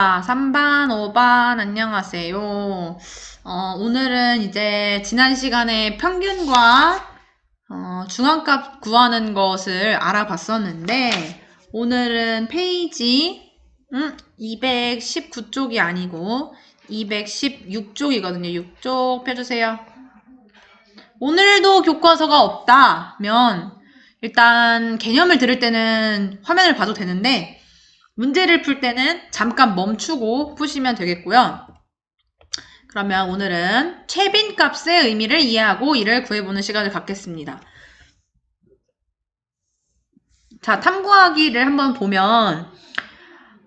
3반, 5반, 안녕하세요. 오늘은 이제 지난 시간에 평균과 중앙값 구하는 것을 알아봤었는데, 오늘은 페이지 219쪽이 아니고 216쪽이거든요. 6쪽 펴주세요. 오늘도 교과서가 없다면 일단 개념을 들을 때는 화면을 봐도 되는데, 문제를 풀 때는 잠깐 멈추고 푸시면 되겠고요. 그러면 오늘은 최빈값의 의미를 이해하고 이를 구해보는 시간을 갖겠습니다. 자, 탐구하기를 한번 보면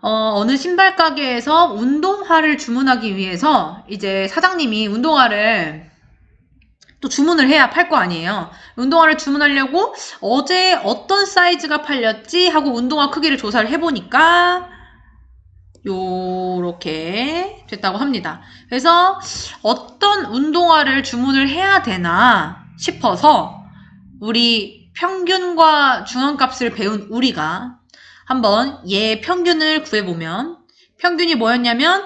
어느 신발 가게에서 운동화를 주문하기 위해서 이제 사장님이 운동화를 또 주문을 해야 팔 거 아니에요. 운동화를 주문하려고 어제 어떤 사이즈가 팔렸지 하고 운동화 크기를 조사를 해보니까 요렇게 됐다고 합니다. 그래서 어떤 운동화를 주문을 해야 되나 싶어서 우리 평균과 중앙값을 배운 우리가 한번 얘 평균을 구해보면 평균이 뭐였냐면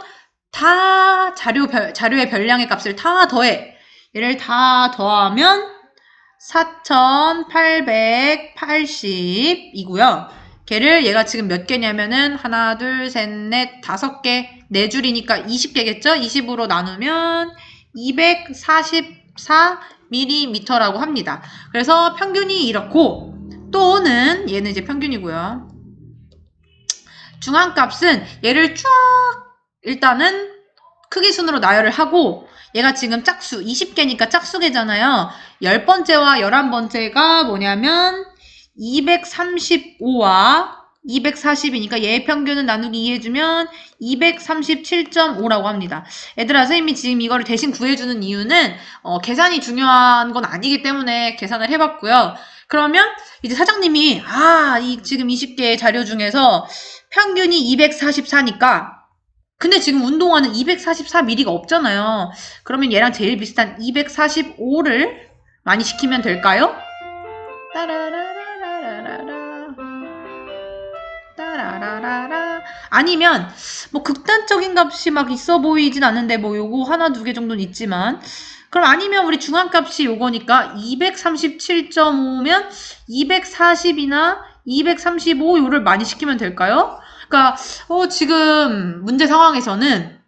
다 자료의 별량의 값을 다 더해. 얘를 다 더하면 4880이고요. 걔를 얘가 지금 몇 개냐면은 하나, 둘, 셋, 넷, 5개, 4줄이니까 20개겠죠? 20으로 나누면 244mm라고 합니다. 그래서 평균이 이렇고 또는 얘는 이제 평균이고요. 중앙값은 얘를 쫙 일단은 크기 순으로 나열을 하고 얘가 지금 짝수 20개니까 짝수개잖아요. 10번째와 11번째가 뭐냐면 235와 240이니까 얘의 평균은 나누기 2 해주면 237.5라고 합니다. 얘들아, 선생님이 지금 이거를 대신 구해주는 이유는 계산이 중요한 건 아니기 때문에 계산을 해봤고요. 그러면 이제 사장님이 이 지금 20개의 자료 중에서 평균이 244니까 근데 지금 운동화는 244mm가 없잖아요. 그러면 얘랑 제일 비슷한 245를 많이 시키면 될까요? 따라라라라. 아니면 뭐 극단적인 값이 막 있어 보이진 않는데 뭐 요거 하나 두 개 정도는 있지만 그럼 아니면 우리 중앙값이 요거니까 237.5면 240이나 235 요를 많이 시키면 될까요? 그러니까 지금 문제 상황에서는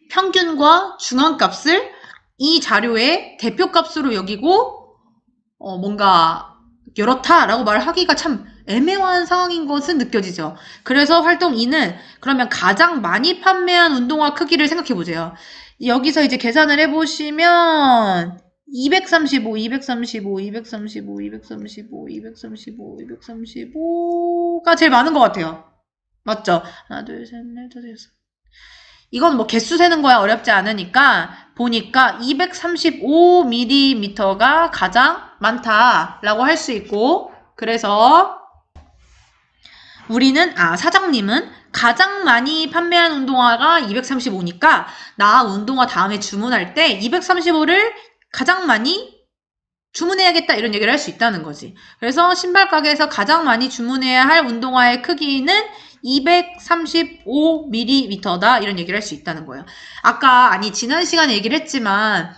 평균과 중앙값을 이 자료의 대표값으로 여기고 뭔가 이렇다라고 말하기가 참 애매한 상황인 것은 느껴지죠. 그래서 활동 2는 그러면 가장 많이 판매한 운동화 크기를 생각해보세요. 여기서 이제 계산을 해보시면 235, 235, 235, 235, 235, 235가 제일 많은 것 같아요. 맞죠? 하나, 둘, 셋, 넷, 다섯, 여섯. 이건 뭐 개수 세는 거야 어렵지 않으니까 보니까 235mm가 가장 많다라고 할 수 있고 그래서 우리는 사장님은 가장 많이 판매한 운동화가 235니까 나 운동화 다음에 주문할 때 235를 가장 많이 주문해야겠다 이런 얘기를 할 수 있다는 거지. 그래서 신발 가게에서 가장 많이 주문해야 할 운동화의 크기는 235mm다 이런 얘기를 할 수 있다는 거예요. 지난 시간에 얘기를 했지만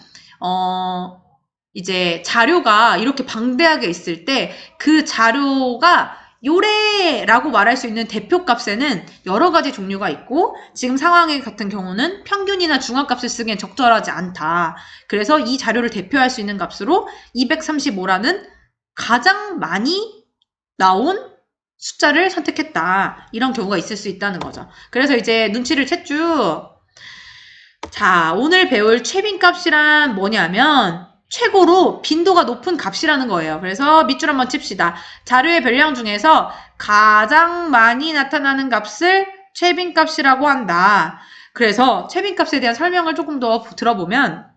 이제 자료가 이렇게 방대하게 있을 때 그 자료가 요래라고 말할 수 있는 대표값에는 여러 가지 종류가 있고 지금 상황의 같은 경우는 평균이나 중앙값을 쓰기엔 적절하지 않다. 그래서 이 자료를 대표할 수 있는 값으로 235라는 가장 많이 나온 숫자를 선택했다. 이런 경우가 있을 수 있다는 거죠. 그래서 이제 눈치를 챘죠. 자, 오늘 배울 최빈값이란 뭐냐면 최고로 빈도가 높은 값이라는 거예요. 그래서 밑줄 한번 칩시다. 자료의 별량 중에서 가장 많이 나타나는 값을 최빈값이라고 한다. 그래서 최빈값에 대한 설명을 조금 더 들어보면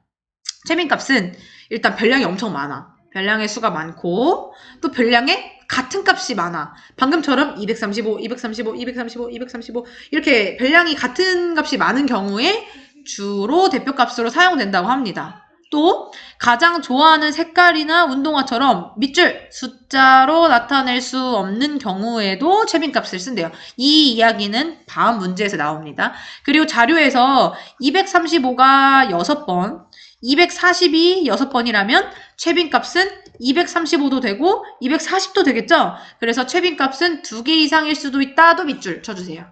최빈값은 일단 별량이 엄청 많아. 별량의 수가 많고 또 별량의 같은 값이 많아. 방금처럼 235, 235, 235, 235 이렇게 별량이 같은 값이 많은 경우에 주로 대표값으로 사용된다고 합니다. 또 가장 좋아하는 색깔이나 운동화처럼 밑줄 숫자로 나타낼 수 없는 경우에도 최빈값을 쓴대요. 이 이야기는 다음 문제에서 나옵니다. 그리고 자료에서 235가 6번, 242 6번이라면 최빈값은 235도 되고 240도 되겠죠? 그래서 최빈값은 2개 이상일 수도 있다도 밑줄 쳐주세요.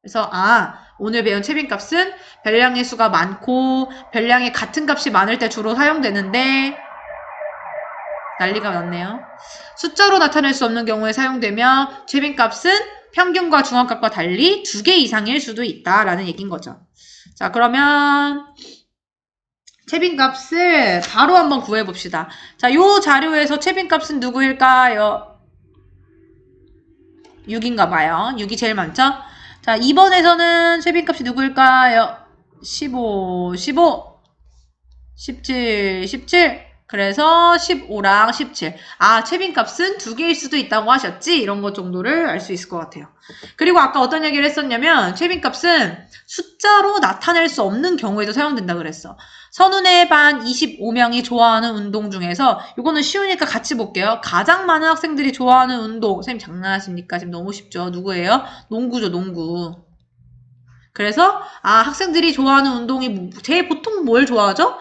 그래서 오늘 배운 최빈값은 별량의 수가 많고 별량이 같은 값이 많을 때 주로 사용되는데 난리가 났네요. 숫자로 나타낼 수 없는 경우에 사용되며 최빈값은 평균과 중앙값과 달리 2개 이상일 수도 있다라는 얘기인 거죠. 자, 그러면 최빈값을 바로 한번 구해봅시다. 자, 요 자료에서 최빈값은 누구일까요? 6인가 봐요. 6이 제일 많죠? 자, 2번에서는 최빈값이 누구일까요? 15, 17, 17. 그래서 15랑 17. 최빈값은 2개일 수도 있다고 하셨지? 이런 것 정도를 알 수 있을 것 같아요. 그리고 아까 어떤 얘기를 했었냐면 최빈값은 숫자로 나타낼 수 없는 경우에도 사용된다 그랬어. 선운의 반 25명이 좋아하는 운동 중에서 이거는 쉬우니까 같이 볼게요. 가장 많은 학생들이 좋아하는 운동. 선생님 장난하십니까? 지금 너무 쉽죠? 누구예요? 농구죠, 농구. 그래서 학생들이 좋아하는 운동이 제일 보통 뭘 좋아하죠?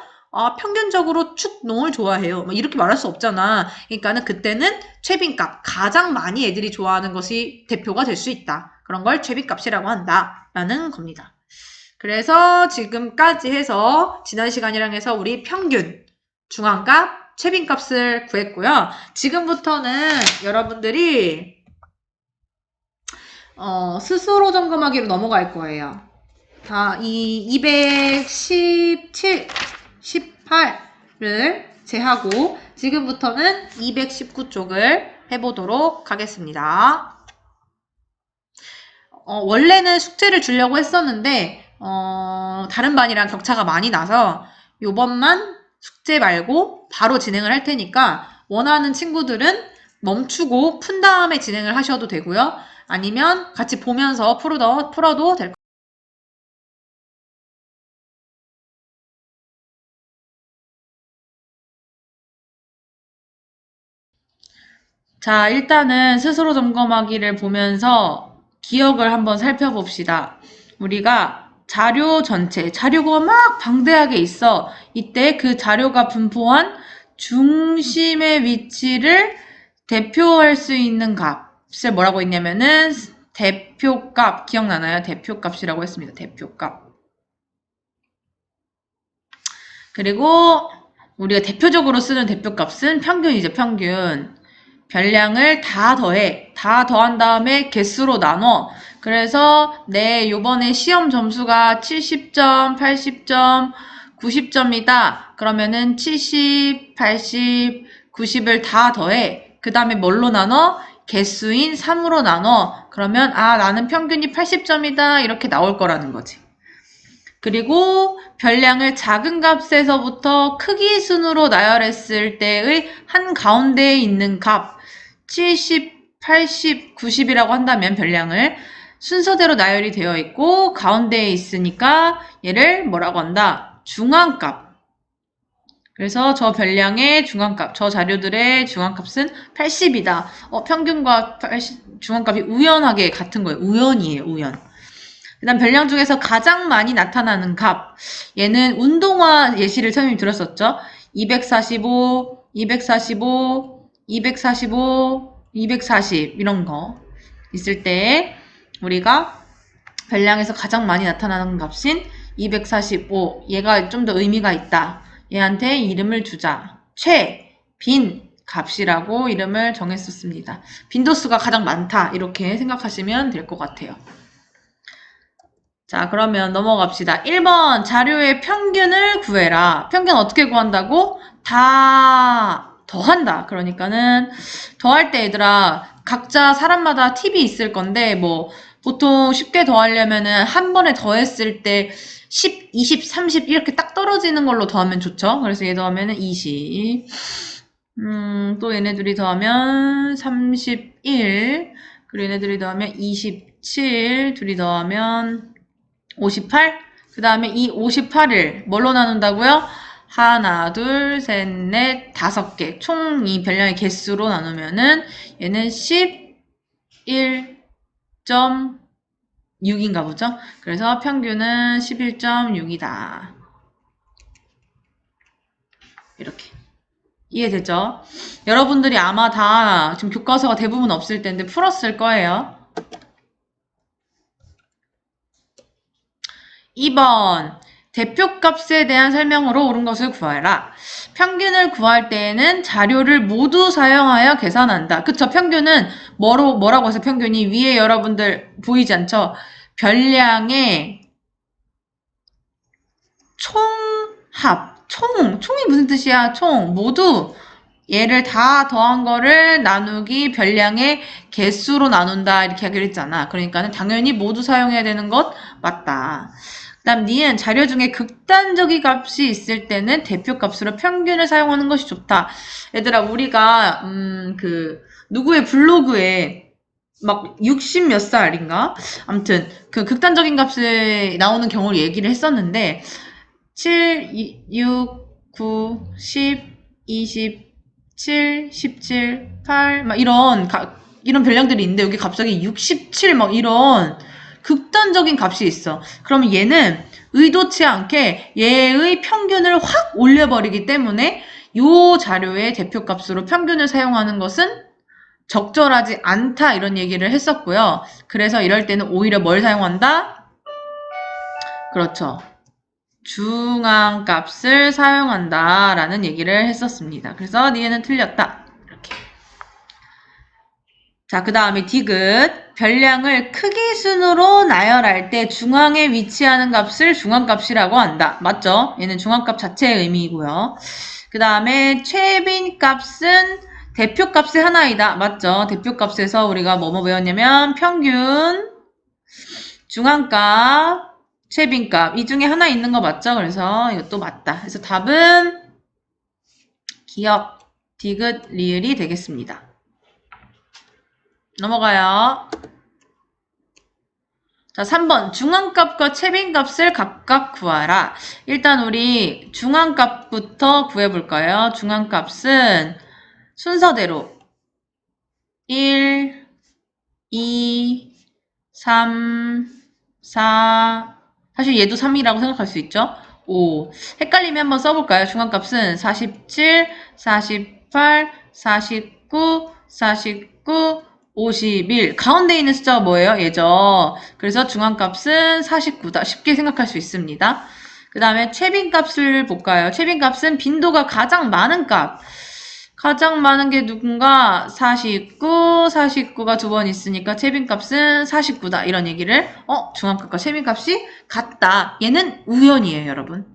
평균적으로 축농을 좋아해요. 이렇게 말할 수 없잖아. 그러니까는 그때는 최빈값, 가장 많이 애들이 좋아하는 것이 대표가 될 수 있다. 그런 걸 최빈값이라고 한다라는 겁니다. 그래서 지금까지 해서 지난 시간이랑 해서 우리 평균, 중앙값, 최빈값을 구했고요. 지금부터는 여러분들이 스스로 점검하기로 넘어갈 거예요. 이 217, 18를 제하고 지금부터는 219쪽을 해보도록 하겠습니다. 원래는 숙제를 주려고 했었는데 다른 반이랑 격차가 많이 나서 요번만 숙제 말고 바로 진행을 할 테니까 원하는 친구들은 멈추고 푼 다음에 진행을 하셔도 되고요. 아니면 같이 보면서 풀어도 될 것 같아요. 자, 일단은 스스로 점검하기를 보면서 기억을 한번 살펴봅시다. 우리가 자료 전체, 자료가 막 방대하게 있어. 이때 그 자료가 분포한 중심의 위치를 대표할 수 있는 값을 뭐라고 했냐면은 대표값, 기억나나요? 대표값이라고 했습니다. 대표값. 그리고 우리가 대표적으로 쓰는 대표값은 평균이죠, 평균. 별량을 다 더해. 다 더한 다음에 개수로 나눠. 그래서 요번에 시험 점수가 70점, 80점, 90점이다. 그러면은 70, 80, 90을 다 더해. 그 다음에 뭘로 나눠? 개수인 3으로 나눠. 그러면 나는 평균이 80점이다. 이렇게 나올 거라는 거지. 그리고 별량을 작은 값에서부터 크기 순으로 나열했을 때의 한가운데에 있는 값 70, 80, 90이라고 한다면 별량을 순서대로 나열이 되어 있고 가운데에 있으니까 얘를 뭐라고 한다? 중앙값. 그래서 저 별량의 중앙값, 저 자료들의 중앙값은 80이다. 평균과 중앙값이 우연하게 같은 거예요. 우연이에요, 우연. 그 다음 별량 중에서 가장 많이 나타나는 값. 얘는 운동화 예시를 선생님이 들었었죠? 245, 245, 245, 240 이런 거 있을 때 우리가 별량에서 가장 많이 나타나는 값인 245 얘가 좀 더 의미가 있다. 얘한테 이름을 주자. 빈 값이라고 이름을 정했었습니다. 빈도수가 가장 많다 이렇게 생각하시면 될 것 같아요. 자, 그러면 넘어갑시다. 1번 자료의 평균을 구해라. 평균 어떻게 구한다고? 다 더한다. 그러니까는 더할 때 얘들아 각자 사람마다 팁이 있을 건데 보통 쉽게 더하려면은 한 번에 더했을 때 10, 20, 30 이렇게 딱 떨어지는 걸로 더하면 좋죠. 그래서 얘 더하면은 20. 또 얘네들이 더하면 31. 그리고 얘네들이 더하면 27. 둘이 더하면 58? 그 다음에 이 58을 뭘로 나눈다고요? 하나, 둘, 셋, 넷, 5개. 총 이 별량의 개수로 나누면은 얘는 11.6인가 보죠? 그래서 평균은 11.6이다. 이렇게. 이해되죠? 여러분들이 아마 다 지금 교과서가 대부분 없을 텐데 풀었을 거예요. 2번. 대표값에 대한 설명으로 옳은 것을 구하라. 평균을 구할 때에는 자료를 모두 사용하여 계산한다. 그쵸? 평균은 뭐라고 해서 평균이 위에 여러분들 보이지 않죠? 별량의 총합. 총이 무슨 뜻이야? 총. 모두 얘를 다 더한 거를 나누기 별량의 개수로 나눈다. 이렇게 하기로 했잖아. 그러니까는 당연히 모두 사용해야 되는 것 맞다. 그 다음 니은 자료 중에 극단적인 값이 있을 때는 대표값으로 평균을 사용하는 것이 좋다. 얘들아 우리가 누구의 블로그에 막 60 몇 살인가? 아무튼 그 극단적인 값에 나오는 경우를 얘기를 했었는데 7, 6, 9, 10, 20, 7, 17, 8 막 이런 별량들이 있는데 여기 갑자기 67 막 이런 극단적인 값이 있어. 그러면 얘는 의도치 않게 얘의 평균을 확 올려버리기 때문에 요 자료의 대표값으로 평균을 사용하는 것은 적절하지 않다 이런 얘기를 했었고요. 그래서 이럴 때는 오히려 뭘 사용한다? 그렇죠. 중앙값을 사용한다 라는 얘기를 했었습니다. 그래서 니에는 틀렸다. 이렇게. 자, 그 다음에 디귿. 별량을 크기 순으로 나열할 때 중앙에 위치하는 값을 중앙값이라고 한다. 맞죠? 얘는 중앙값 자체의 의미이고요. 그 다음에 최빈값은 대표값의 하나이다. 맞죠? 대표값에서 우리가 뭐뭐 배웠냐면 평균, 중앙값, 최빈값 이 중에 하나 있는 거 맞죠? 그래서 이것도 맞다. 그래서 답은 기역, 디귿, 리을이 되겠습니다. 넘어가요. 자, 3번. 중앙값과 최빈값을 각각 구하라. 일단 우리 중앙값부터 구해볼까요? 중앙값은 순서대로 1, 2, 3, 4 사실 얘도 3이라고 생각할 수 있죠? 5 헷갈리면 한번 써볼까요? 중앙값은 47, 48, 49, 49, 51 가운데 있는 숫자가 뭐예요? 얘죠. 그래서 중앙값은 49다. 쉽게 생각할 수 있습니다. 그 다음에 최빈값을 볼까요? 최빈값은 빈도가 가장 많은 값. 가장 많은 게 누군가 49, 49가 두 번 있으니까 최빈값은 49다. 이런 얘기를 중앙값과 최빈값이 같다. 얘는 우연이에요, 여러분.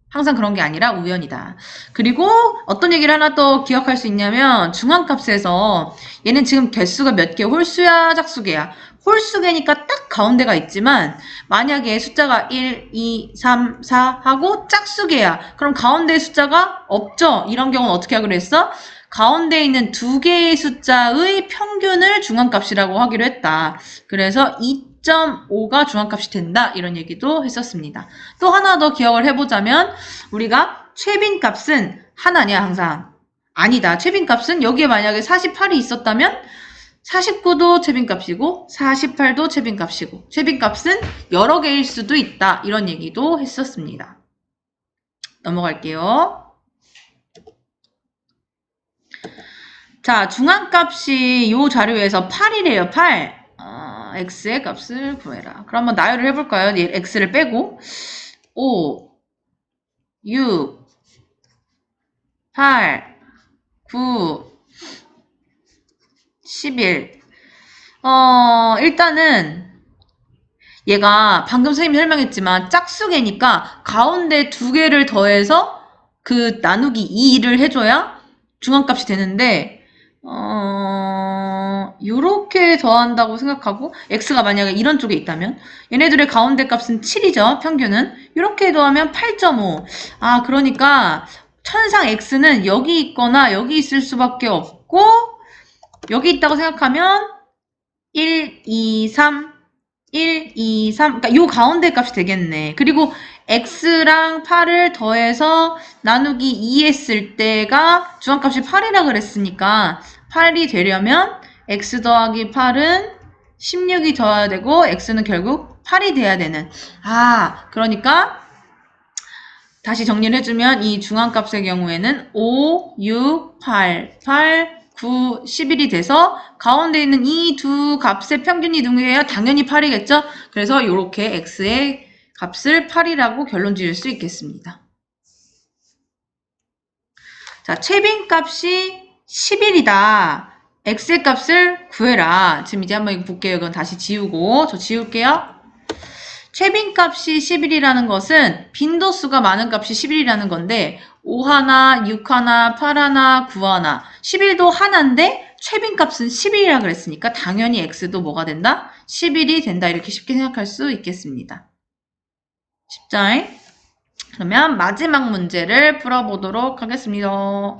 항상 그런 게 아니라 우연이다. 그리고 어떤 얘기를 하나 또 기억할 수 있냐면 중앙값에서 얘는 지금 개수가 몇 개? 홀수야, 짝수개야? 홀수개니까 딱 가운데가 있지만 만약에 숫자가 1, 2, 3, 4 하고 짝수개야. 그럼 가운데 숫자가 없죠? 이런 경우는 어떻게 하기로 했어? 가운데 있는 두 개의 숫자의 평균을 중앙값이라고 하기로 했다. 그래서 2.5가 중앙값이 된다. 이런 얘기도 했었습니다. 또 하나 더 기억을 해보자면 우리가 최빈값은 하나냐 항상? 아니다. 최빈값은 여기에 만약에 48이 있었다면 49도 최빈값이고 48도 최빈값이고 최빈값은 여러 개일 수도 있다. 이런 얘기도 했었습니다. 넘어갈게요. 자, 중앙값이 이 자료에서 8이래요. 8. x의 값을 구해라. 그럼 한번 나열을 해볼까요? x를 빼고 5, 6, 8, 9, 11. 일단은 얘가 방금 선생님이 설명했지만 짝수개니까 가운데 두 개를 더해서 그 나누기 2를 해줘야 중앙값이 되는데 요렇게 더한다고 생각하고 x가 만약에 이런 쪽에 있다면 얘네들의 가운데 값은 7이죠. 평균은. 이렇게 더하면 8.5. 그러니까 천상 x는 여기 있거나 여기 있을 수밖에 없고 여기 있다고 생각하면 1, 2, 3 1, 2, 3. 그러니까 요 가운데 값이 되겠네. 그리고 x랑 8을 더해서 나누기 2 했을 때가 중앙값이 8이라 그랬으니까 8이 되려면 x 더하기 8은 16이 더해야 되고 x는 결국 8이 돼야 되는. 그러니까 다시 정리를 해주면 이 중앙값의 경우에는 5, 6, 8, 9, 11이 돼서 가운데 있는 이 두 값의 평균이 누구예요? 당연히 8이겠죠? 그래서 이렇게 x의 값을 8이라고 결론 지을 수 있겠습니다. 자, 최빈값이 11이다. x의 값을 구해라. 지금 이제 한번 이거 볼게요. 이건 다시 지우고 저 지울게요. 최빈값이 11이라는 것은 빈도수가 많은 값이 11이라는 건데 5 하나, 6 하나, 8 하나, 9 하나 11도 하나인데 최빈값은 11이라 그랬으니까 당연히 x도 뭐가 된다? 11이 된다. 이렇게 쉽게 생각할 수 있겠습니다. 쉽죠? 그러면 마지막 문제를 풀어보도록 하겠습니다.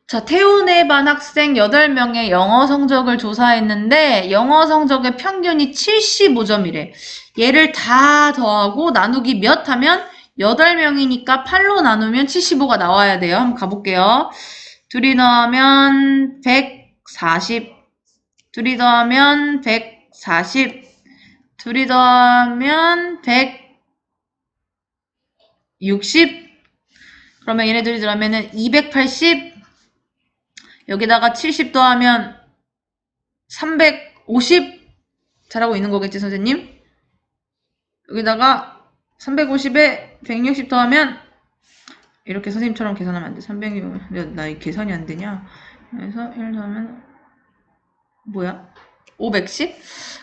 자, 태훈의 반 학생 8명의 영어 성적을 조사했는데 영어 성적의 평균이 75점이래. 얘를 다 더하고 나누기 몇 하면 8명이니까 8로 나누면 75가 나와야 돼요. 한번 가볼게요. 둘이 더하면 140, 둘이 더하면 140, 둘이 더하면 160, 그러면 얘네들이 더하면 280, 여기다가 70 더하면 350 잘하고 있는 거겠지, 선생님? 여기다가 350에 160 더하면 이렇게 선생님처럼 계산하면 안 돼. 300이면 나 계산이 안 되냐? 그래서 1 더하면 뭐야? 510?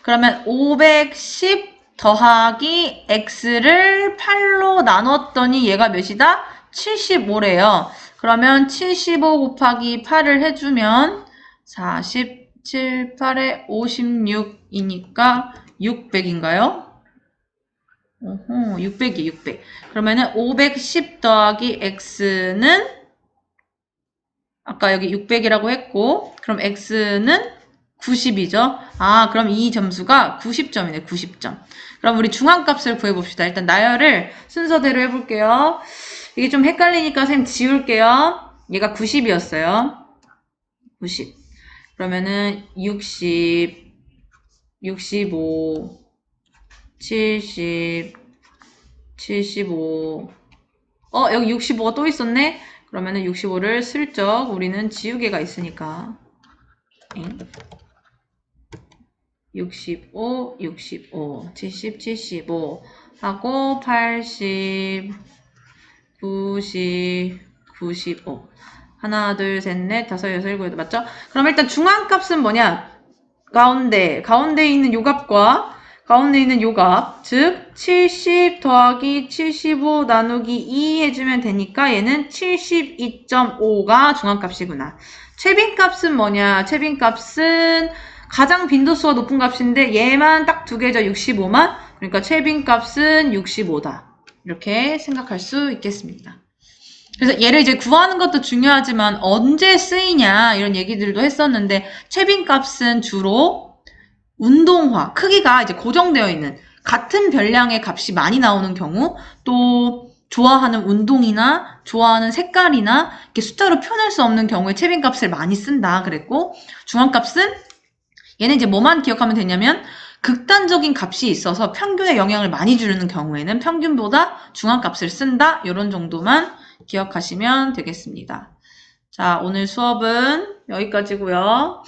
그러면 510 더하기 x를 8로 나눴더니 얘가 몇이다? 75래요. 그러면 75 곱하기 8을 해주면 47, 8에 56이니까 600인가요? 600이 600. 그러면은 510 더하기 x는 아까 여기 600이라고 했고 그럼 x는 90이죠. 그럼 이 점수가 90점이네. 90점. 그럼 우리 중앙값을 구해봅시다. 일단 나열을 순서대로 해볼게요. 이게 좀 헷갈리니까 선생님 지울게요. 얘가 90이었어요. 90. 그러면은 60, 65, 70, 75. 여기 65가 또 있었네? 그러면은 65를 슬쩍 우리는 지우개가 있으니까. 65, 65, 70, 75 하고 80, 90, 95 하나, 둘, 셋, 넷, 다섯, 여섯, 일곱, 여덟 맞죠? 그럼 일단 중앙값은 뭐냐? 가운데 있는 요 값과 가운데 있는 요 값, 즉 70 더하기 75 나누기 2 해주면 되니까 얘는 72.5가 중앙값이구나. 최빈값은 뭐냐? 최빈값은 가장 빈도수가 높은 값인데 얘만 딱 두 개죠. 65만. 그러니까 최빈값은 65다. 이렇게 생각할 수 있겠습니다. 그래서 얘를 이제 구하는 것도 중요하지만 언제 쓰이냐 이런 얘기들도 했었는데 최빈값은 주로 운동화, 크기가 이제 고정되어 있는 같은 별량의 값이 많이 나오는 경우 또 좋아하는 운동이나 좋아하는 색깔이나 이렇게 숫자로 표현할 수 없는 경우에 최빈값을 많이 쓴다 그랬고 중앙값은 얘는 이제 뭐만 기억하면 되냐면 극단적인 값이 있어서 평균에 영향을 많이 주는 경우에는 평균보다 중앙값을 쓴다 이런 정도만 기억하시면 되겠습니다. 자, 오늘 수업은 여기까지고요.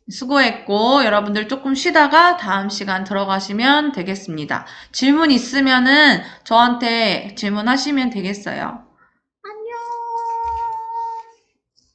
수고했고 여러분들 조금 쉬다가 다음 시간 들어가시면 되겠습니다. 질문 있으면은 저한테 질문하시면 되겠어요.